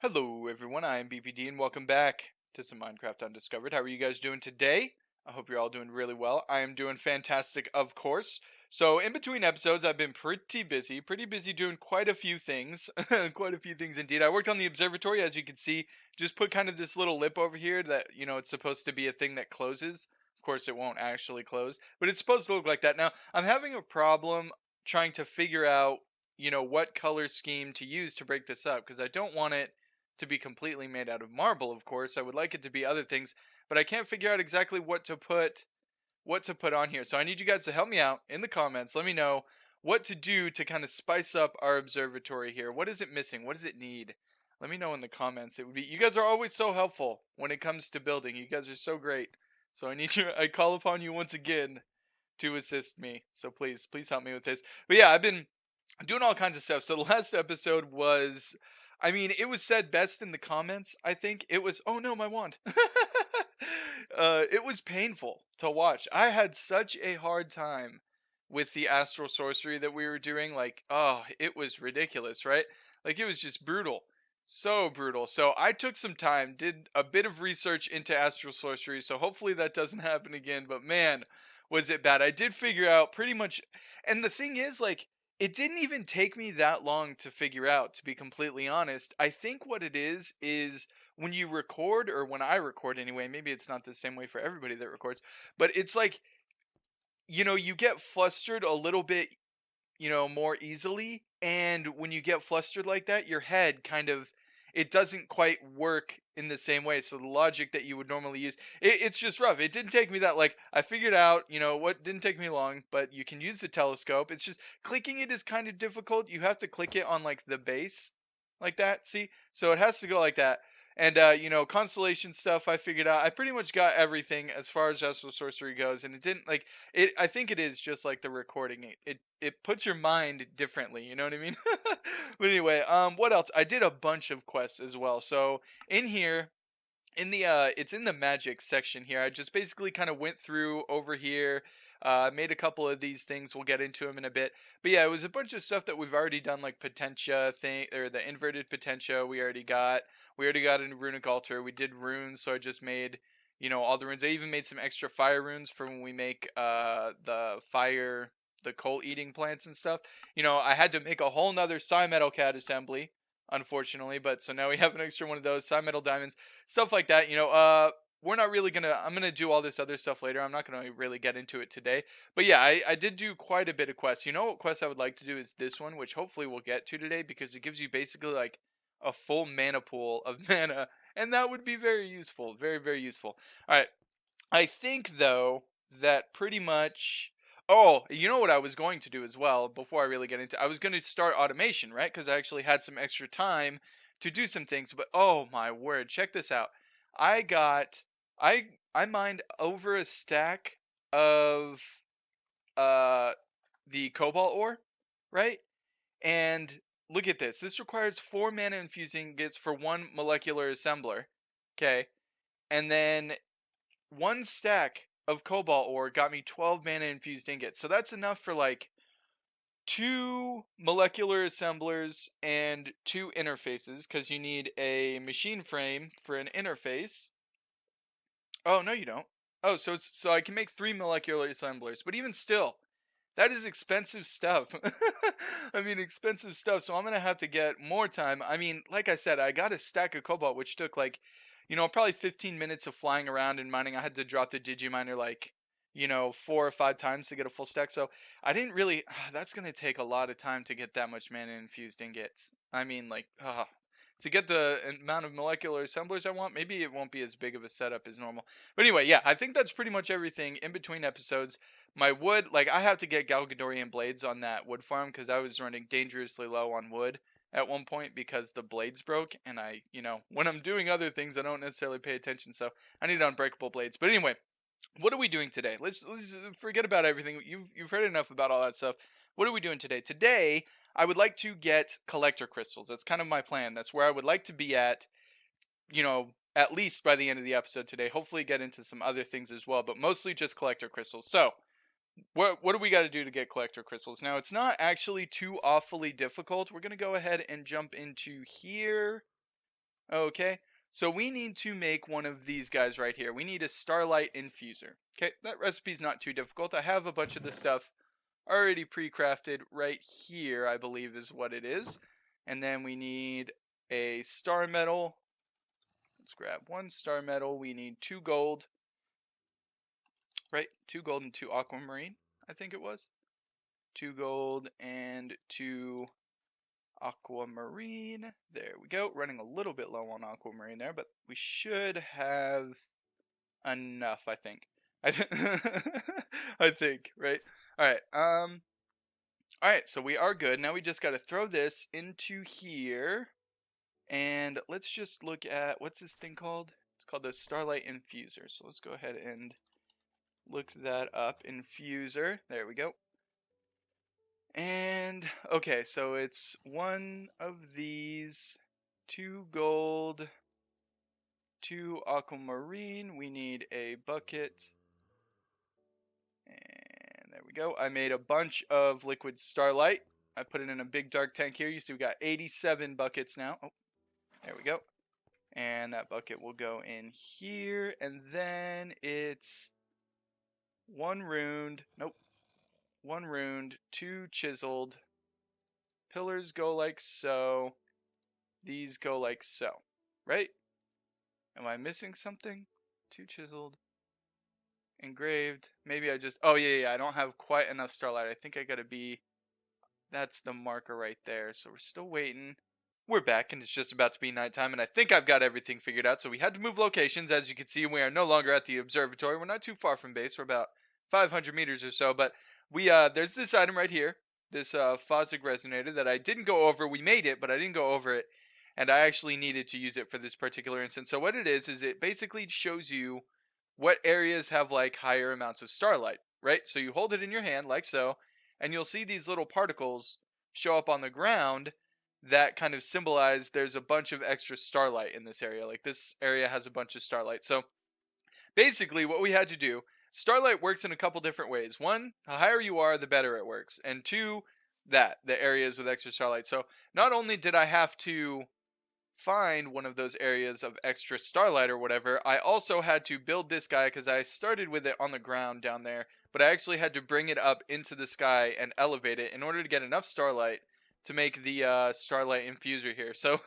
Hello everyone, I am BPD and welcome back to some Minecraft Undiscovered. How are you guys doing today? I hope you're all doing really well. I am doing fantastic, of course. So in between episodes, I've been pretty busy doing quite a few things. Quite a few things indeed. I worked on the observatory, as you can see, just put kind of this little lip over here that, it's supposed to be a thing that closes. Of course, it won't actually close, but it's supposed to look like that. Now, I'm having a problem trying to figure out, what color scheme to use to break this up because I don't want it to be completely made out of marble, of course. I would like it to be other things, but I can't figure out exactly what to put on here. So I need you guys to help me out in the comments. Let me know what to do to kind of spice up our observatory here. What is it missing? What does it need? Let me know in the comments. It would be You guys are always so helpful when it comes to building. You guys are so great. So I call upon you once again to assist me. So please help me with this. But yeah, I've been doing all kinds of stuff. So the last episode was, it was said best in the comments. I think it was, oh no, my wand. It was painful to watch. I had such a hard time with the Astral Sorcery that we were doing. Like, oh, it was ridiculous, right? Like, it was just brutal. So brutal. So I took some time, did a bit of research into Astral Sorcery. So hopefully that doesn't happen again. But man, was it bad. I did figure out pretty much. And the thing is, like, it didn't even take me that long to figure out, to be completely honest. I think what it is when you record, or when I record anyway, maybe it's not the same way for everybody that records, but it's like, you get flustered a little bit, more easily. And when you get flustered like that, your head kind of, it doesn't quite work in the same way. So the logic that you would normally use, it's just rough. It didn't take me that, like, I figured out, what didn't take me long, but you can use the telescope. It's just clicking it is kind of difficult. You have to click it on like the base like that. See? So it has to go like that. And constellation stuff I figured out. I pretty much got everything as far as Astral Sorcery goes, and it didn't like it. I think it is just like the recording. It puts your mind differently. You know what I mean? But anyway, what else? I did a bunch of quests as well. So in here, it's in the magic section here. I just basically kind of went through over here, made a couple of these things. We'll get into them in a bit. But yeah, it was a bunch of stuff that we've already done, like Potentia thing, or the inverted Potentia. We already got a runic altar. We did runes, so I just made, all the runes. I even made some extra fire runes for when we make the coal eating plants and stuff. I had to make a whole nother Metal Cat assembly, unfortunately, but so now we have an extra one of those Metal Diamonds, stuff like that. We're not really gonna, I'm gonna do all this other stuff later. I'm not gonna really get into it today, but yeah, I did do quite a bit of quests. What quest I would like to do is this one, which hopefully we'll get to today, because it gives you basically like a full mana pool of mana, and that would be very useful, very useful. All right, I think though that pretty much. Oh, you know what I was going to do as well before I really get into, I was going to start automation, right? Because I actually had some extra time to do some things. But oh my word, check this out. I got I mined over a stack of uh the cobalt ore, right? And look at this. This requires 4 mana infusing gets for 1 molecular assembler. Okay. And then 1 stack of cobalt ore got me 12 mana infused ingots. So that's enough for like 2 molecular assemblers and 2 interfaces, because you need a machine frame for an interface. Oh, no you don't. Oh, so I can make 3 molecular assemblers, but even still, that is expensive stuff. Expensive stuff. So I'm going to have to get more time. Like I said, I got a stack of cobalt, which took like, probably 15 minutes of flying around and mining. I had to drop the digiminer like, 4 or 5 times to get a full stack. So I didn't really, that's going to take a lot of time to get that much mana infused ingots. To get the amount of molecular assemblers I want, maybe it won't be as big of a setup as normal. But anyway, yeah, I think that's pretty much everything in between episodes. My wood, like, I have to get Galgadorian blades on that wood farm because I was running dangerously low on wood at one point because the blades broke, and when I'm doing other things, I don't necessarily pay attention, so I need unbreakable blades. But anyway, what are we doing today? Let's forget about everything. You've heard enough about all that stuff. What are we doing today? Today, I would like to get collector crystals. That's kind of my plan. That's where I would like to be at least by the end of the episode today. Hopefully get into some other things as well, but mostly just collector crystals. So, what do we got to do to get collector crystals? Now, it's not actually too awfully difficult. We're going to go ahead and jump into here. Okay, so we need to make one of these guys right here. We need a Starlight Infuser. Okay, that recipe's not too difficult. I have a bunch of this stuff already pre-crafted right here, I believe is what it is. And then we need a star metal. Let's grab one star metal. We need 2 gold. Right, 2 gold and 2 aquamarine, I think it was. 2 gold and 2 aquamarine. There we go. Running a little bit low on aquamarine there, but we should have enough, I think. I think, right? All right. All right, so we are good. Now we just got to throw this into here. And let's just look at, what's this thing called? It's called the Starlight Infuser. So let's go ahead and look that up. Infuser. There we go. And, okay, so it's one of these, 2 gold, 2 aquamarine. We need a bucket. And there we go. I made a bunch of liquid starlight. I put it in a big dark tank here. You see we got 87 buckets now. Oh, there we go. And that bucket will go in here. And then it's 1 runed. Nope. 1 runed, 2 chiseled. Pillars go like so. These go like so. Right? Am I missing something? 2 chiseled. Engraved. Maybe I just... Oh, yeah. I don't have quite enough starlight. I think I gotta be... That's the marker right there. So we're still waiting. We're back, and it's just about to be nighttime, and I think I've got everything figured out. So we had to move locations. As you can see, we are no longer at the observatory. We're not too far from base. We're about 500 meters or so, but we there's this item right here, this Fosic Resonator that I didn't go over. We made it, but I didn't go over it, and I actually needed to use it for this particular instance. So what it is it basically shows you what areas have like higher amounts of starlight, right? So you hold it in your hand like so, and you'll see these little particles show up on the ground that kind of symbolize there's a bunch of extra starlight in this area. Like this area has a bunch of starlight. So basically what we had to do, starlight works in a couple different ways. One, the higher you are, the better it works. And two, the areas with extra starlight. So not only did I have to find one of those areas of extra starlight or whatever, I also had to build this guy because I started with it on the ground down there, but I actually had to bring it up into the sky and elevate it in order to get enough starlight to make the Starlight Infuser here. So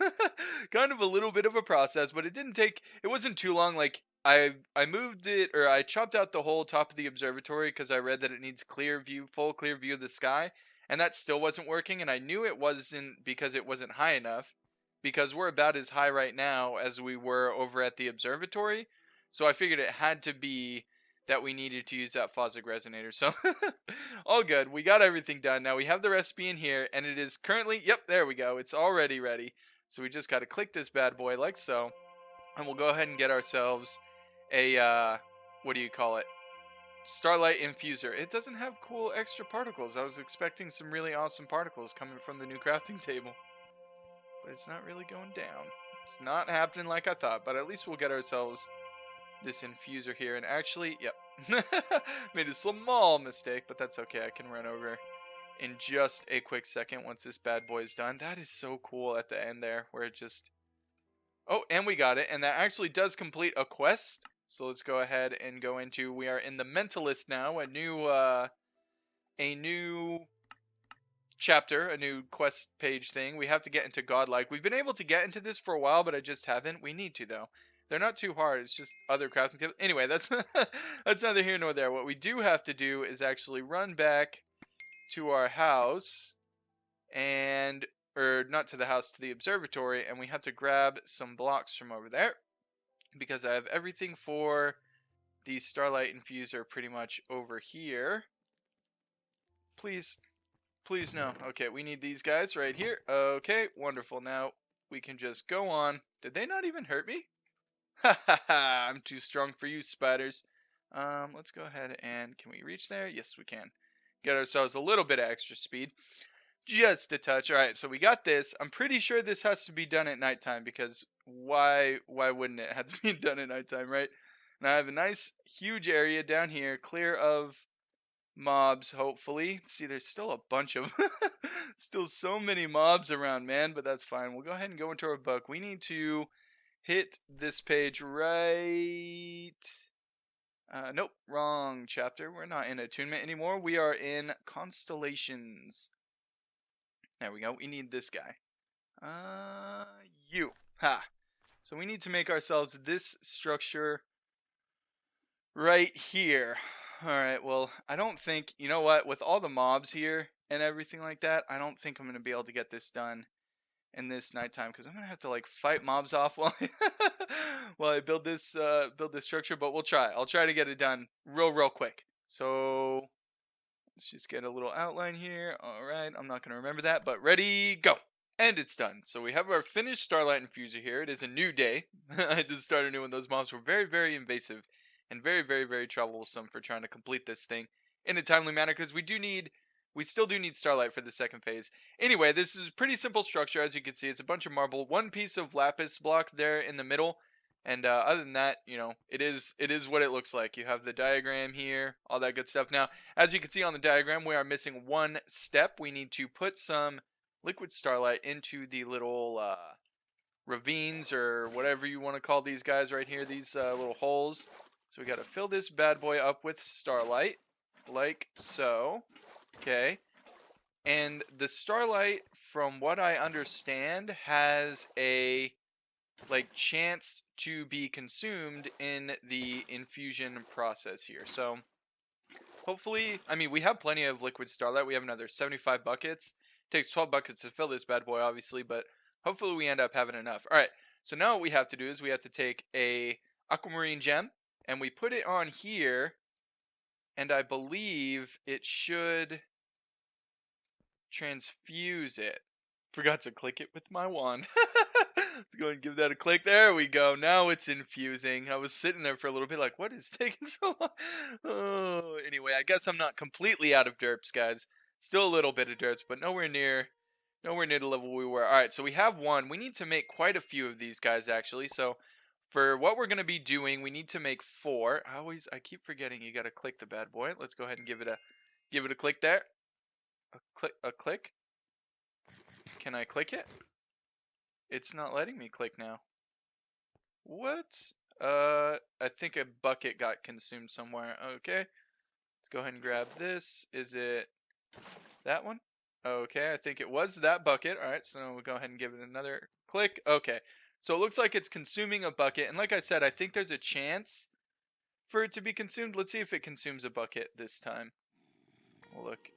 kind of a little bit of a process, but it wasn't too long. Like I moved it, or I chopped out the whole top of the observatory because I read that it needs full clear view of the sky, and that still wasn't working, and I knew it wasn't because it wasn't high enough, because we're about as high right now as we were over at the observatory. So I figured it had to be that we needed to use that Fosic Resonator. So all good. We got everything done. Now we have the recipe in here, and it is currently, yep, there we go. It's already ready. So we just got to click this bad boy like so, and we'll go ahead and get ourselves a, what do you call it? Starlight Infuser. It doesn't have cool extra particles. I was expecting some really awesome particles coming from the new crafting table, but it's not really going down. It's not happening like I thought, but at least we'll get ourselves this infuser here. And actually, yep, made a small mistake, but that's okay. I can run over in just a quick second once this bad boy is done. That is so cool at the end there, where it just... Oh, and we got it, and that actually does complete a quest. So let's go ahead and go into... We are in the Mentalist now, a new chapter, a new quest page thing. We have to get into Godlike. We've been able to get into this for a while, but I just haven't. We need to, though. They're not too hard. It's just other crafting tips. Anyway, that's that's neither here nor there. What we do have to do is actually run back to our house, or not to the house, to the observatory, and we have to grab some blocks from over there, because I have everything for the Starlight Infuser pretty much over here. Please no. Okay, we need these guys right here. Okay, wonderful. Now we can just go on. Did they not even hurt me? Ha ha ha, I'm too strong for you, spiders. Let's go ahead and, can we reach there? Yes, we can. Get ourselves a little bit of extra speed. Just a touch. Alright, so we got this. I'm pretty sure this has to be done at nighttime, because why wouldn't it have to be done at nighttime, right? And I have a nice, huge area down here, clear of mobs, hopefully. See, there's still a bunch of... still so many mobs around, man, but that's fine. We'll go ahead and go into our book. We need to hit this page right. Nope, wrong chapter. We're not in attunement anymore. We are in constellations. There we go. We need this guy. You. Ha. So we need to make ourselves this structure right here. Alright, well, I don't think, you know what, with all the mobs here and everything like that, I don't think I'm going to be able to get this done in this nighttime, because I'm going to have to, like, fight mobs off while while I build this structure, but we'll try. I'll try to get it done real quick. So, let's just get a little outline here. Alright, I'm not going to remember that, but ready, go! And it's done. So we have our finished Starlight Infuser here. It is a new day. I had to start a new one. Those mobs were very invasive and very troublesome for trying to complete this thing in a timely manner, because we still do need Starlight for the second phase. Anyway, this is a pretty simple structure. As you can see, it's a bunch of marble, one piece of lapis block there in the middle, and other than that, you know, it is what it looks like. You have the diagram here, all that good stuff. Now, as you can see on the diagram, we are missing one step. We need to put some liquid starlight into the little ravines, or whatever you want to call these guys right here, these little holes. So we got to fill this bad boy up with starlight, like so. Okay. And the starlight, from what I understand, has a chance to be consumed in the infusion process here. So hopefully, I mean, we have plenty of liquid starlight. We have another 75 buckets. It takes 12 buckets to fill this bad boy, obviously, but hopefully we end up having enough. All right. So now what we have to do is we have to take a aquamarine gem, and we put it on here, and I believe it should transfuse it. Forgot to click it with my wand. Let's go and give that a click. There we go. Now it's infusing. I was sitting there for a little bit like, what is taking so long? Oh, anyway, I guess I'm not completely out of derps, guys. Still a little bit of derps, but nowhere near the level we were. All right, so we have one. We need to make quite a few of these guys, actually. So for what we're going to be doing, we need to make 4. I keep forgetting you got to click the bad boy. Let's go ahead and give it a click there. A click. Can I click it? It's not letting me click now. What? I think a bucket got consumed somewhere. Okay. Let's go ahead and grab this. Is it that one? Okay, I think it was that bucket. Alright, so we'll go ahead and give it another click. Okay. So it looks like it's consuming a bucket. And like I said, I think there's a chance for it to be consumed. Let's see if it consumes a bucket this time. We'll look.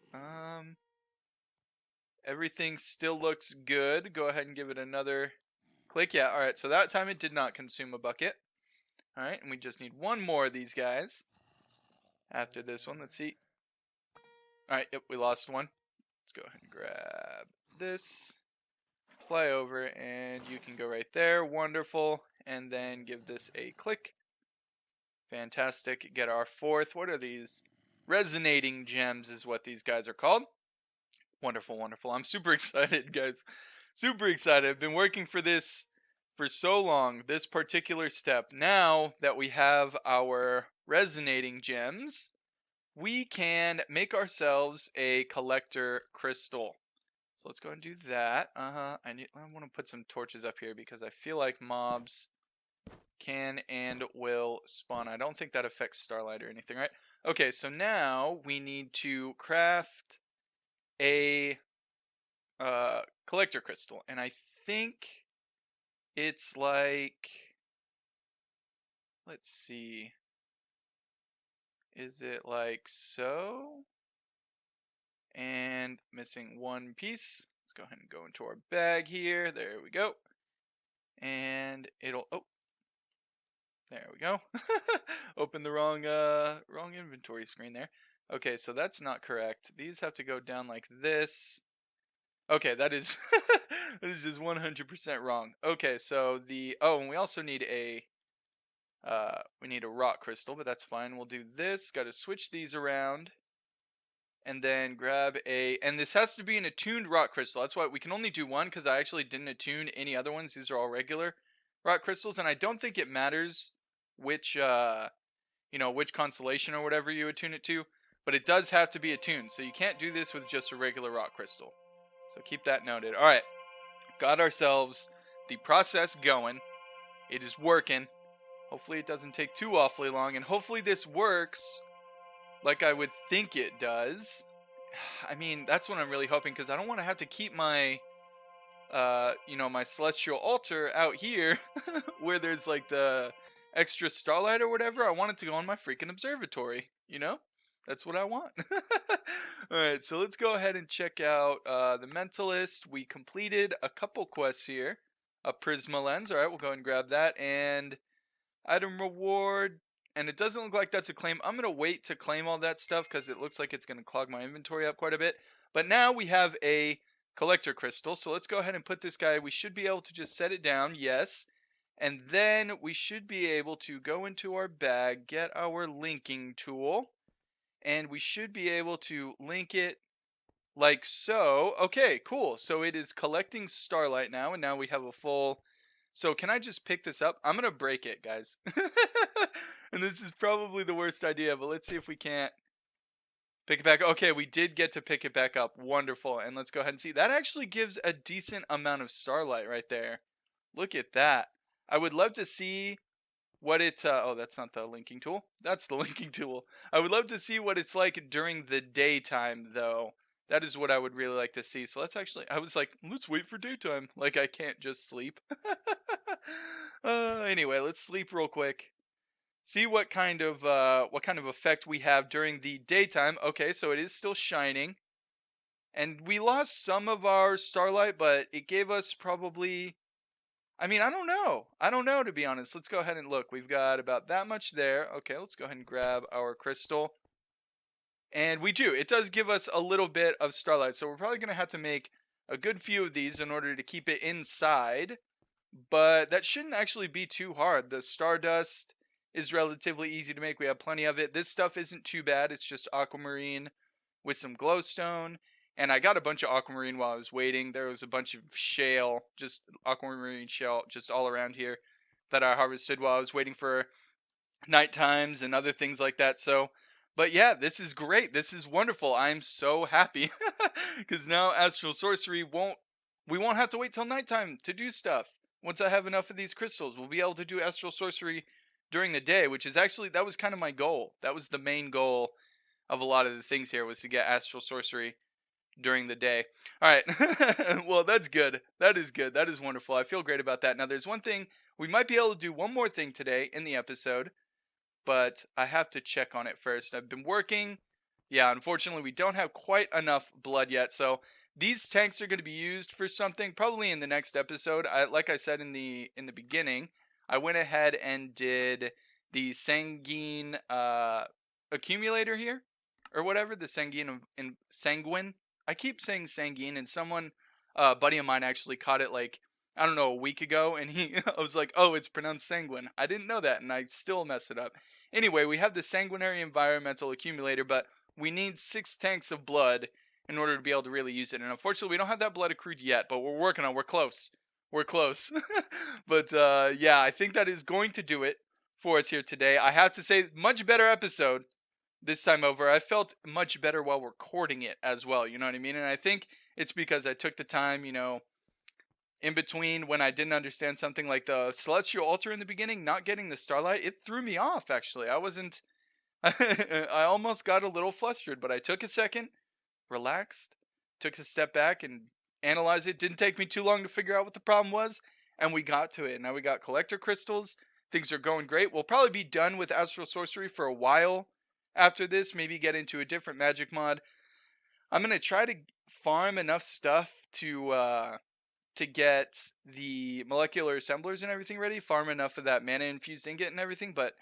Everything still looks good. Go ahead and give it another click. Yeah, alright, so that time it did not consume a bucket. Alright, and we just need one more of these guys after this one. Let's see. Alright, yep, we lost one. Let's go ahead and grab this. Fly over, and you can go right there. Wonderful. And then give this a click. Fantastic. Get our 4th. What are these? Resonating gems is what these guys are called. Wonderful. I'm super excited, guys. Super excited. I've been working for this for so long, this particular step. Now that we have our resonating gems, we can make ourselves a collector crystal. So let's go and do that. I want to put some torches up here because I feel like mobs can and will spawn. I don't think that affects starlight or anything, right? Okay, so now we need to craft a collector crystal, and I think it's like, let's see, is it like so? And missing one piece. Let's go ahead and go into our bag here. There we go. And it'll, oh, there we go. Open the wrong inventory screen there. Okay, so that's not correct. These have to go down like this. Okay, that is that is just 100% wrong. Okay, so and we also need a rock crystal, but that's fine. We'll do this. Got to switch these around, and then grab and this has to be an attuned rock crystal. That's why we can only do one, because I actually didn't attune any other ones. These are all regular rock crystals, and I don't think it matters which which constellation or whatever you attune it to, but it does have to be attuned. So you can't do this with just a regular rock crystal. So keep that noted. All right, got ourselves the process going. It is working. Hopefully it doesn't take too awfully long, and hopefully this works like I would think it does. I mean, that's what I'm really hoping, because I don't want to have to keep my, my celestial altar out here where there's like the extra starlight or whatever. I want it to go on my freaking observatory, you know? That's what I want. Alright, so let's go ahead and check out the Mentalist. We completed a couple quests here. A Prisma Lens. Alright, we'll go ahead and grab that. And item reward. And it doesn't look like that's a claim. I'm going to wait to claim all that stuff because it looks like it's going to clog my inventory up quite a bit. But now we have a collector crystal. So let's go ahead and put this guy. We should be able to just set it down. Yes. And then we should be able to go into our bag, get our linking tool. And we should be able to link it like so. Okay, cool. So it is collecting starlight now. And now we have a full... So can I just pick this up? I'm going to break it, guys. And this is probably the worst idea, but let's see if we can't pick it back. Okay, we did get to pick it back up. Wonderful. And let's go ahead and see. That actually gives a decent amount of starlight right there. Look at that. I would love to see what it... oh, that's not the linking tool. That's the linking tool. I would love to see what it's like during the daytime, though. That is what I would really like to see. So let's actually... I was like, let's wait for daytime. Like, I can't just sleep. Anyway, let's sleep real quick. See what kind of effect we have during the daytime. Okay, so it is still shining. And we lost some of our starlight, but it gave us probably... I mean, I don't know. I don't know, to be honest. Let's go ahead and look. We've got about that much there. Okay, let's go ahead and grab our crystal. And we do. It does give us a little bit of starlight. So we're probably going to have to make a good few of these in order to keep it inside. But that shouldn't actually be too hard. The stardust is relatively easy to make. We have plenty of it. This stuff isn't too bad. It's just aquamarine with some glowstone. And I got a bunch of aquamarine while I was waiting. There was a bunch of shale, just aquamarine shale, just all around here that I harvested while I was waiting for night times and other things like that. So, but yeah, this is great. This is wonderful. I'm so happy because now Astral Sorcery we won't have to wait till nighttime to do stuff. Once I have enough of these crystals, we'll be able to do Astral Sorcery during the day, which is actually, that was kind of my goal. That was the main goal of a lot of the things here, was to get Astral Sorcery during the day. All right. Well, that's good. That is good. That is wonderful. I feel great about that. Now, there's one thing. We might be able to do one more thing today in the episode, but I have to check on it first. I've been working. Yeah, unfortunately, we don't have quite enough blood yet, so these tanks are going to be used for something probably in the next episode. Like I said in the beginning, I went ahead and did the sanguine accumulator here, or whatever, the sanguine. I keep saying sanguine, and someone, a buddy of mine, actually caught it like, I don't know, a week ago, and I was like, oh, it's pronounced sanguine. I didn't know that, and I still mess it up. Anyway, we have the sanguinary environmental accumulator, but we need 6 tanks of blood in order to be able to really use it. And unfortunately, we don't have that blood accrued yet, but we're working on it. We're close. We're close. But yeah, I think that is going to do it for us here today. I have to say, much better episode this time over. I felt much better while recording it as well, you know what I mean? And I think it's because I took the time, in between when I didn't understand something like the celestial altar in the beginning, not getting the starlight. It threw me off, actually. I almost got a little flustered, but I took a second, relaxed, took a step back and analyzed it. Didn't take me too long to figure out what the problem was, and we got to it. Now we got collector crystals. Things are going great. We'll probably be done with Astral Sorcery for a while after this. Maybe get into a different magic mod. I'm going to try to farm enough stuff to get the molecular assemblers and everything ready. Farm enough of that mana infused ingot and everything, but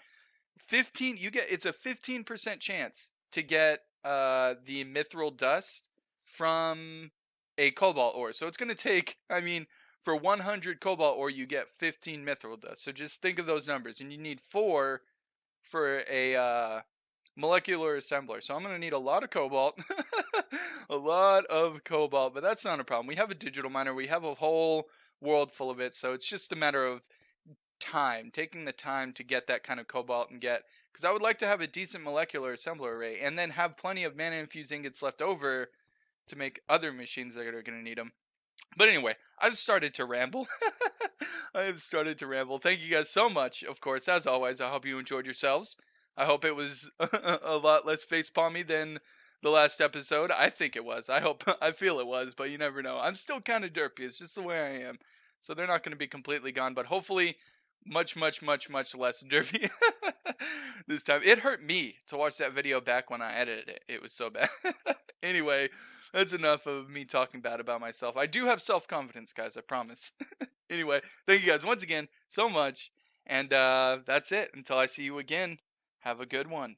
it's a 15% chance to get the mithril dust from a cobalt ore. So it's going to take, for 100 cobalt ore, you get 15 mithril dust. So just think of those numbers. And you need 4 for a molecular assembler. So I'm going to need a lot of cobalt. A lot of cobalt. But that's not a problem. We have a digital miner. We have a whole world full of it. So it's just a matter of time. Taking the time to get that kind of cobalt and get... Because I would like to have a decent molecular assembler array. And then have plenty of mana infused ingots left over to make other machines that are going to need them. But anyway, I've started to ramble. I have started to ramble. Thank you guys so much. Of course, as always, I hope you enjoyed yourselves. I hope it was a lot less facepalmy than the last episode. I think it was. I hope, I feel it was, but you never know. I'm still kind of derpy. It's just the way I am. So they're not going to be completely gone, but hopefully much, much, much, much less derpy this time. It hurt me to watch that video back when I edited it. It was so bad. Anyway, that's enough of me talking bad about myself. I do have self-confidence, guys, I promise. Anyway, thank you guys once again so much. And that's it. Until I see you again, have a good one.